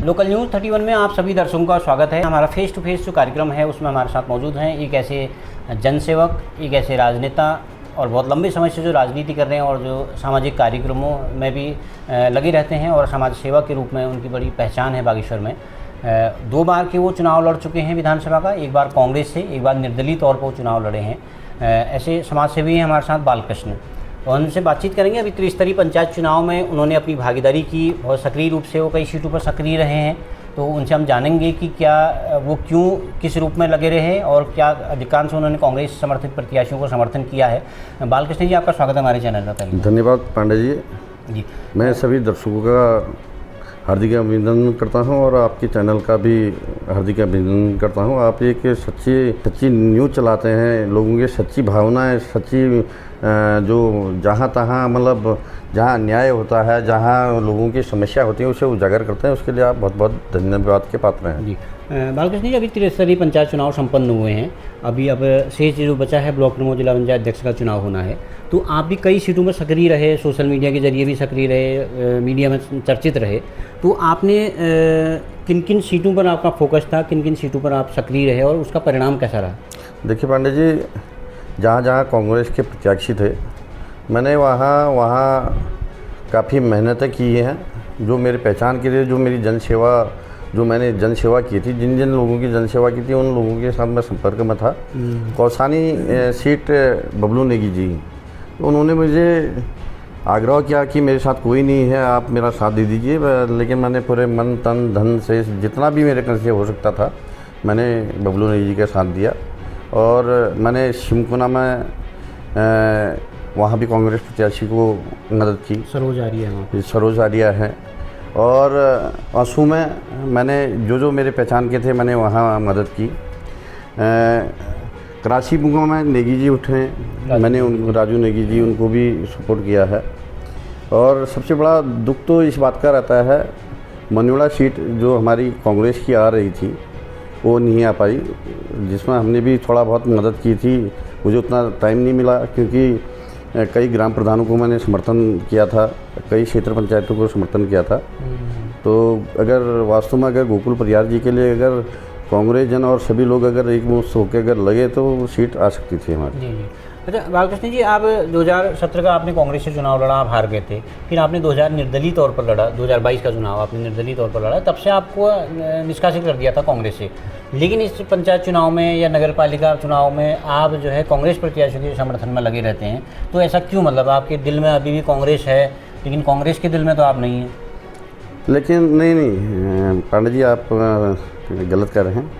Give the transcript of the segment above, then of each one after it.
Local news 31 में आप सभी दर्शकों का स्वागत है। हमारा फेस टू फेस जो कार्यक्रम है उसमें हमारे साथ मौजूद हैं एक ऐसे जनसेवक, एक ऐसे राजनेता और बहुत लंबे समय से जो राजनीति कर रहे हैं और जो सामाजिक कार्यक्रमों में भी लगे रहते हैं और समाज सेवा के रूप में उनकी बड़ी पहचान है बागेश्वर में। 2 बार के वो चुनाव लड़ चुके हैं विधानसभा का, एक बार कांग्रेस से, एक बार निर्दलीय तौर पर वो चुनाव लड़े हैं। ऐसे समाज सेवी हैं हमारे साथ बालकृष्ण, और उनसे बातचीत करेंगे। अभी त्रिस्तरीय पंचायत चुनाव में उन्होंने अपनी भागीदारी की, बहुत सक्रिय रूप से वो कई सीटों पर सक्रिय रहे हैं। तो उनसे हम जानेंगे कि क्या वो क्यों किस रूप में लगे रहे और क्या अधिकांश उन्होंने कांग्रेस समर्थित प्रत्याशियों को समर्थन किया है। बालकृष्ण जी, आपका स्वागत है हमारे चैनल पर। पहले धन्यवाद पांडे जी। मैं सभी दर्शकों का हार्दिक अभिनंदन करता हूं और आपके चैनल का भी हार्दिक अभिनंदन करता हूं। आप एक सच्ची न्यूज़ चलाते हैं, लोगों की सच्ची भावनाएं, सच्ची जो जहां तहां मतलब जहां अन्याय होता है, जहां लोगों की समस्या होती है उसे उजागर करते हैं। उसके लिए आप बहुत बहुत धन्यवाद के पात्र हैं जी। बालकृष्ण जी, अभी त्रिस्तरीय पंचायत चुनाव संपन्न हुए हैं। अब शेष जो बचा है ब्लॉक प्रमुख, जिला पंचायत अध्यक्ष का चुनाव होना है। तो आप भी कई सीटों में सक्रिय रहे, सोशल मीडिया के जरिए भी सक्रिय रहे, मीडिया में चर्चित रहे। तो आपने किन किन सीटों पर आपका फोकस था, किन किन सीटों पर आप सक्रिय रहे और उसका परिणाम कैसा रहा? देखिए पांडे जी, जहाँ जहाँ कांग्रेस के प्रत्याशी थे मैंने वहाँ काफ़ी मेहनतें की हैं। जो मेरी पहचान के लिए, जो मेरी मैंने जनसेवा की थी, जिन जिन लोगों की जनसेवा की थी उन लोगों के साथ मैं संपर्क में था। कौसानी सीट बबलू नेगी जी, तो उन्होंने मुझे आग्रह किया कि मेरे साथ कोई नहीं है, आप मेरा साथ दे दीजिए। लेकिन मैंने पूरे मन तन धन से जितना भी मेरे कर से हो सकता था मैंने बबलू नेगी जी का साथ दिया। और मैंने शिमकुना में वहाँ भी कांग्रेस प्रत्याशी को मदद की। सरोज आर्या है वहाँ पे। सरोज आर्या है। और आंसू में मैंने जो मेरे पहचान के थे मैंने वहाँ मदद की। कराची बुंगा में नेगी जी उठे, मैंने राजू नेगी जी, उनको भी सपोर्ट किया है। और सबसे बड़ा दुख तो इस बात का रहता है, मनिवाड़ा सीट जो हमारी कांग्रेस की आ रही थी वो नहीं आ पाई, जिसमें हमने भी थोड़ा बहुत मदद की थी। मुझे उतना टाइम नहीं मिला क्योंकि कई ग्राम प्रधानों को मैंने समर्थन किया था, कई क्षेत्र पंचायतों को समर्थन किया था। तो अगर वास्तव में अगर गोकुल परियार जी के लिए अगर कांग्रेस जन और सभी लोग अगर एक मुश्त होकर अगर लगे तो सीट आ सकती थी हमारी। जी। अच्छा बालकृष्ण जी, आप 2017 का आपने कांग्रेस से चुनाव लड़ा, आप हार गए थे। फिर आपने 2000 निर्दलीय तौर पर लड़ा, 2022 का चुनाव आपने निर्दलीय तौर पर लड़ा, तब से आपको निष्कासित कर दिया था कांग्रेस से। लेकिन इस पंचायत चुनाव में या नगर पालिका चुनाव में आप जो है कांग्रेस प्रत्याशियों के समर्थन में लगे रहते हैं। तो ऐसा क्यों? मतलब आपके दिल में अभी भी कांग्रेस है, लेकिन कांग्रेस के दिल में तो आप नहीं हैं। लेकिन नहीं पांडे जी, आप गलत कर रहे हैं।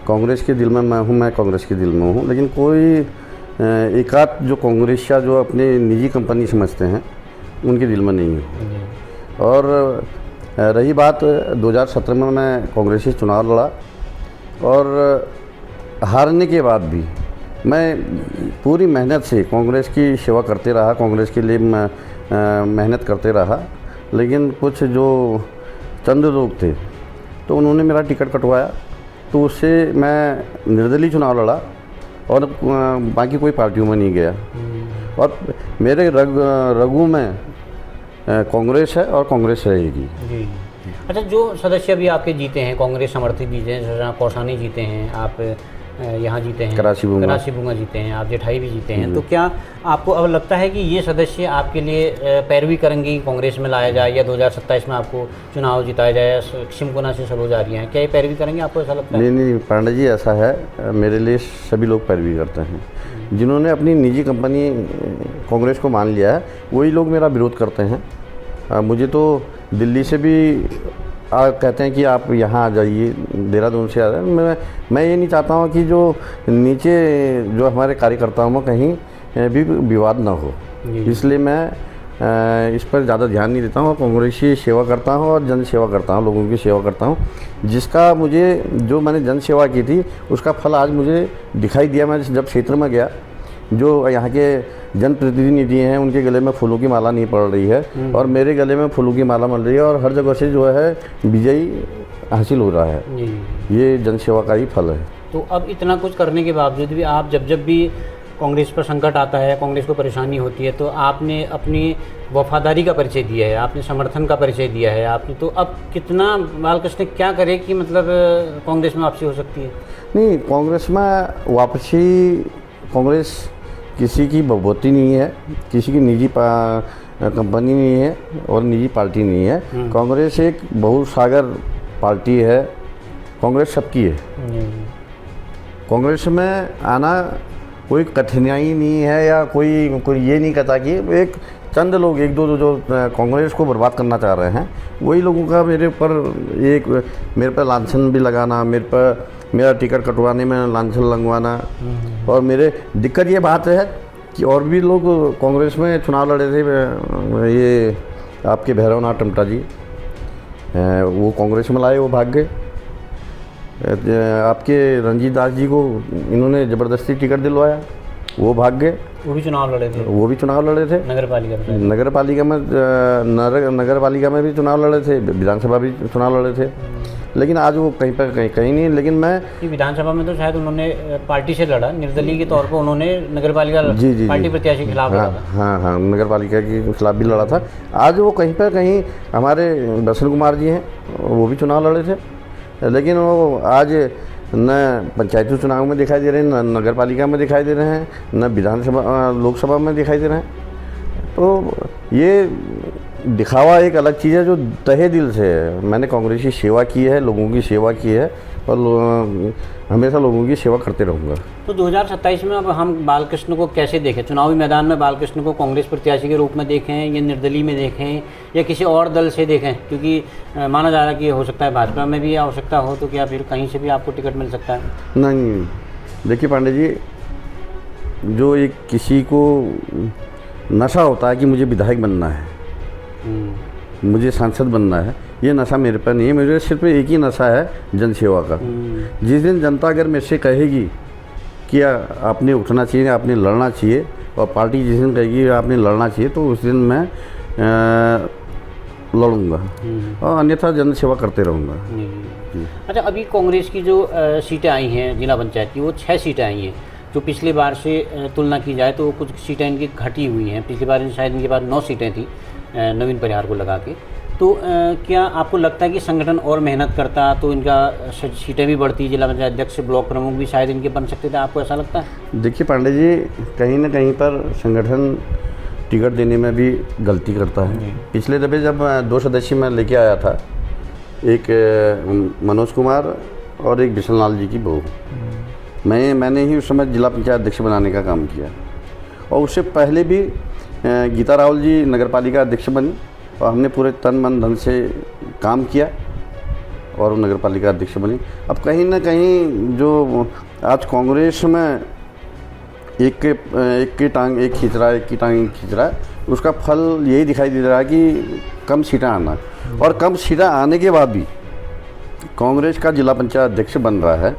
कांग्रेस के दिल में मैं कांग्रेस के दिल में हूँ, लेकिन कोई एकाध जो कांग्रेस या जो अपने निजी कंपनी समझते हैं उनके दिल में नहीं है। और रही बात 2017 में मैं कांग्रेस से चुनाव लड़ा और हारने के बाद भी मैं पूरी मेहनत से कांग्रेस की सेवा करते रहा, कांग्रेस के लिए मेहनत करते रहा। लेकिन कुछ जो चंद लोग थे तो उन्होंने मेरा टिकट कटवाया, तो उससे मैं निर्दलीय चुनाव लड़ा और बाकी कोई पार्टियों में नहीं गया। और मेरे रगों में कांग्रेस है और कांग्रेस रहेगी। जी। अच्छा, जो सदस्य भी आपके जीते हैं, कांग्रेस समर्थित जीते हैं, कौसानी जीते हैं, आप यहाँ जीते हैं, कराची बुंगा जीते हैं, आप जेठाई भी जीते हैं। तो क्या आपको अब लगता है कि ये सदस्य आपके लिए पैरवी करेंगे कांग्रेस में लाया जाए या 2027 में आपको चुनाव जिताया जाए? शिमकुना से सरोज आ रही हैं, क्या ये पैरवी करेंगे? आपको ऐसा लगता है? नहीं पांडे जी, ऐसा है, मेरे लिए सभी लोग पैरवी करते हैं। जिन्होंने अपनी निजी कंपनी कांग्रेस को मान लिया है वही लोग मेरा विरोध करते हैं। मुझे तो दिल्ली से भी कहते हैं कि आप यहाँ आ जाइए, देहरादून से आ जाए। मैं ये नहीं चाहता हूँ कि जो नीचे जो हमारे कार्यकर्ताओं में कहीं भी विवाद ना हो, इसलिए मैं इस पर ज़्यादा ध्यान नहीं देता हूँ। कांग्रेस की सेवा करता हूँ और जन सेवा करता हूँ, लोगों की सेवा करता हूँ। जिसका मुझे जो मैंने जन सेवा की थी उसका फल आज मुझे दिखाई दिया। मैं जब क्षेत्र में गया, जो यहाँ के जनप्रतिनिधि हैं उनके गले में फूलों की माला नहीं पड़ रही है और मेरे गले में फूलों की माला मिल रही है और हर जगह से जो है विजयी हासिल हो रहा है। ये जनसेवा का ही फल है। तो अब इतना कुछ करने के बावजूद भी आप जब भी कांग्रेस पर संकट आता है, कांग्रेस को परेशानी होती है, तो आपने अपनी वफादारी का परिचय दिया है, आपने समर्थन का परिचय दिया है आपने, तो अब कितना बालकृष्ण क्या करे कि मतलब कांग्रेस में वापसी हो सकती है? नहीं, कांग्रेस में वापसी, कांग्रेस किसी की बभूति नहीं है, किसी की निजी कंपनी नहीं है और निजी पार्टी नहीं है। कांग्रेस एक बहुसागर पार्टी है, कांग्रेस सबकी है। कांग्रेस में आना कोई कठिनाई नहीं है या कोई ये नहीं कहता कि एक चंद लोग, एक दो जो कांग्रेस को बर्बाद करना चाह रहे हैं, वही लोगों का मेरे पर लांछन भी लगाना, मेरा टिकट कटवाने में लांछन लगवाना। और मेरे दिक्कत ये बात है कि और भी लोग कांग्रेस में चुनाव लड़े थे, ये आपके भैरवनाथ टमटा जी, वो कांग्रेस में लाए, वो भाग गए। आपके रंजीत दास जी को इन्होंने ज़बरदस्ती टिकट दिलवाया, वो भाग गए। वो भी चुनाव लड़े थे? वो भी चुनाव लड़े थे, नगर पालिका में भी चुनाव लड़े थे, विधानसभा भी चुनाव लड़े थे। लेकिन आज वो कहीं नहीं। लेकिन मैं विधानसभा में तो शायद उन्होंने पार्टी से लड़ा, निर्दलीय के तौर पर उन्होंने नगरपालिका पार्टी प्रत्याशी के खिलाफ लड़ा था। हाँ, नगरपालिका के खिलाफ भी लड़ा था। आज वो कहीं हमारे दर्शन कुमार जी हैं, वो भी चुनाव लड़े थे, लेकिन वो आज न पंचायती चुनाव में दिखाई दे रहे हैं, न नगर पालिका में दिखाई दे रहे हैं, न विधानसभा लोकसभा में दिखाई दे रहे हैं। तो ये दिखावा एक अलग चीज़ है जो तहे दिल से है। मैंने कांग्रेस की सेवा की है, लोगों की सेवा की है और हमेशा लोगों की सेवा करते रहूँगा। तो 2027 में अब हम बालकृष्ण को कैसे देखें? चुनावी मैदान में बालकृष्ण को कांग्रेस प्रत्याशी के रूप में देखें या निर्दलीय में देखें या किसी और दल से देखें? क्योंकि माना जा रहा है कि हो सकता है भाजपा में भी आवश्यकता हो, तो क्या फिर कहीं से भी आपको टिकट मिल सकता है? नहीं, देखिए पांडे जी, जो एक किसी को नशा होता है कि मुझे विधायक बनना है, मुझे सांसद बनना है, ये नशा मेरे पर नहीं है। मुझे सिर्फ एक ही नशा है, जनसेवा का। जिस दिन जनता अगर मेरे से कहेगी कि आपने उठना चाहिए, आपने लड़ना चाहिए, और पार्टी जिस दिन कहेगी आपने लड़ना चाहिए, तो उस दिन मैं लड़ूंगा और अन्यथा जनसेवा करते रहूँगा। अच्छा, अभी कांग्रेस की जो सीटें आई हैं जिला पंचायत की, वो 6 सीटें आई हैं, जो पिछली बार से तुलना की जाए तो कुछ सीटें इनकी घटी हुई हैं। पिछली बार शायद इनके पास 9 सीटें थी नवीन परिहार को लगा के। तो क्या आपको लगता है कि संगठन और मेहनत करता तो इनका सीटें भी बढ़ती, जिला पंचायत अध्यक्ष, ब्लॉक प्रमुख भी शायद इनके बन सकते थे? आपको ऐसा लगता है? देखिए पांडे जी, कहीं ना कहीं पर संगठन टिकट देने में भी गलती करता है। पिछले दफे जब 2 सदस्य मैं लेके आया था, एक मनोज कुमार और एक बिशन लाल जी की बहू, मैंने ही उस समय जिला पंचायत अध्यक्ष बनाने का काम किया। और उससे पहले भी गीता राहुल जी नगरपालिका अध्यक्ष बनी और हमने पूरे तन मन धन से काम किया और नगरपालिका अध्यक्ष बनी। अब कहीं ना कहीं जो आज कांग्रेस में एक की टांग एक खींच रहा है, एक की टांग खींच रहा है, उसका फल यही दिखाई दे रहा है कि कम सीटें आना। और कम सीटें आने के बाद भी कांग्रेस का जिला पंचायत अध्यक्ष बन रहा है,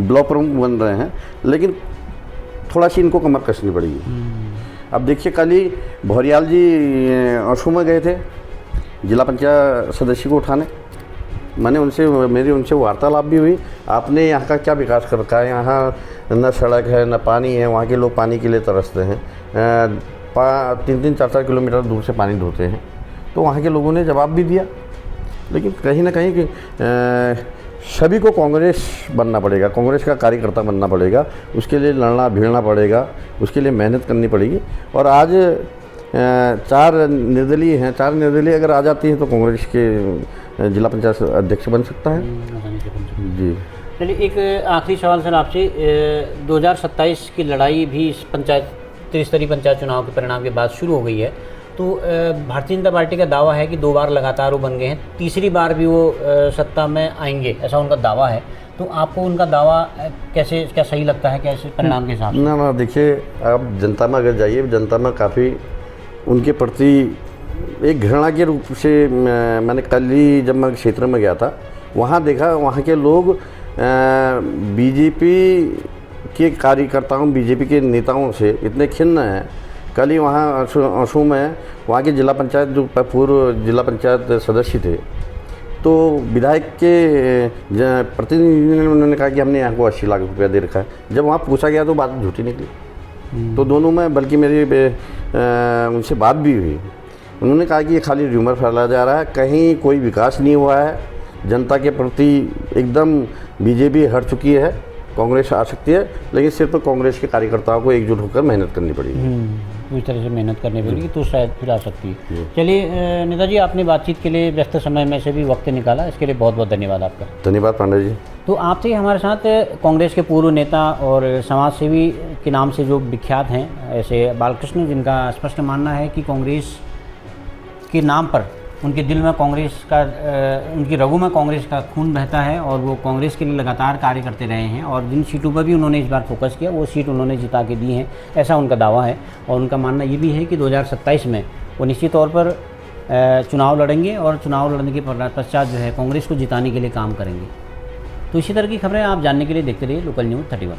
ब्लॉक प्रमुख बन रहे हैं, लेकिन थोड़ा सी इनको कमर कसनी पड़ेगी। अब देखिए, कल ही भौरियाल जी अशू में गए थे जिला पंचायत सदस्य को उठाने। मेरी उनसे वार्तालाप भी हुई। आपने यहाँ का क्या विकास कर रखा है? यहाँ न सड़क है, न पानी है, वहाँ के लोग पानी के लिए तरसते हैं, 3-3, 4-4 किलोमीटर दूर से पानी ढोते हैं। तो वहाँ के लोगों ने जवाब भी दिया। लेकिन कहीं ना कहीं सभी को कांग्रेस बनना पड़ेगा, कांग्रेस का कार्यकर्ता बनना पड़ेगा, उसके लिए लड़ना भिड़ना पड़ेगा, उसके लिए मेहनत करनी पड़ेगी। और आज 4 निर्दलीय हैं, 4 निर्दलीय अगर आ जाती हैं तो कांग्रेस के जिला पंचायत अध्यक्ष बन सकता है जी। चलिए, एक आखिरी सवाल सर आपसे, 2027 की लड़ाई भी इस त्रिस्तरीय पंचायत चुनाव के परिणाम के बाद शुरू हो गई है। तो भारतीय जनता पार्टी का दावा है कि 2 बार लगातार वो बन गए हैं, तीसरी बार भी वो सत्ता में आएंगे, ऐसा उनका दावा है। तो आपको उनका दावा क्या सही लगता है, कैसे परिणाम के हिसाब से? ना, देखिए, आप जनता में अगर जाइए, जनता में काफ़ी उनके प्रति एक घृणा के रूप से, मैंने कल ही जब मैं क्षेत्र में गया था, वहाँ देखा, वहाँ के लोग बीजेपी के कार्यकर्ताओं, बीजेपी के नेताओं से इतने खिन्न हैं। कल ही वहाँ अशू में वहाँ के जिला पंचायत, जो पूर्व जिला पंचायत सदस्य थे, तो विधायक के प्रतिनिधि ने उन्होंने कहा कि हमने यहाँ को 80 लाख रुपया दे रखा है। जब वहाँ पूछा गया तो बात झूठी निकली। तो दोनों में बल्कि मेरी उनसे बात भी हुई। उन्होंने कहा कि ये खाली र्यूमर फैलाया जा रहा है, कहीं कोई विकास नहीं हुआ है, जनता के प्रति एकदम बीजेपी हट चुकी है, कांग्रेस आ सकती है, लेकिन सिर्फ कांग्रेस के कार्यकर्ताओं को एकजुट होकर मेहनत करनी पड़ेगी। इस तरह से मेहनत करनी पड़ेगी तो शायद फिर आ सकती है। चलिए नेताजी, आपने बातचीत के लिए व्यस्त समय में से भी वक्त निकाला, इसके लिए बहुत बहुत धन्यवाद आपका। धन्यवाद पांडे जी। तो आप थे हमारे साथ कांग्रेस के पूर्व नेता और समाज सेवी के नाम से जो विख्यात हैं ऐसे बालकृष्ण, जिनका स्पष्ट मानना है कि कांग्रेस के नाम पर उनके दिल में कांग्रेस का, उनकी रगों में कांग्रेस का खून बहता है और वो कांग्रेस के लिए लगातार कार्य करते रहे हैं और जिन सीटों पर भी उन्होंने इस बार फोकस किया वो सीट उन्होंने जिता के दी हैं, ऐसा उनका दावा है। और उनका मानना ये भी है कि 2027 में वो निश्चित तौर पर चुनाव लड़ेंगे और चुनाव लड़ने के पश्चात जो है कांग्रेस को जिताने के लिए काम करेंगे। तो इसी तरह की खबरें आप जानने के लिए देखते रहिए लोकल न्यूज़ 31।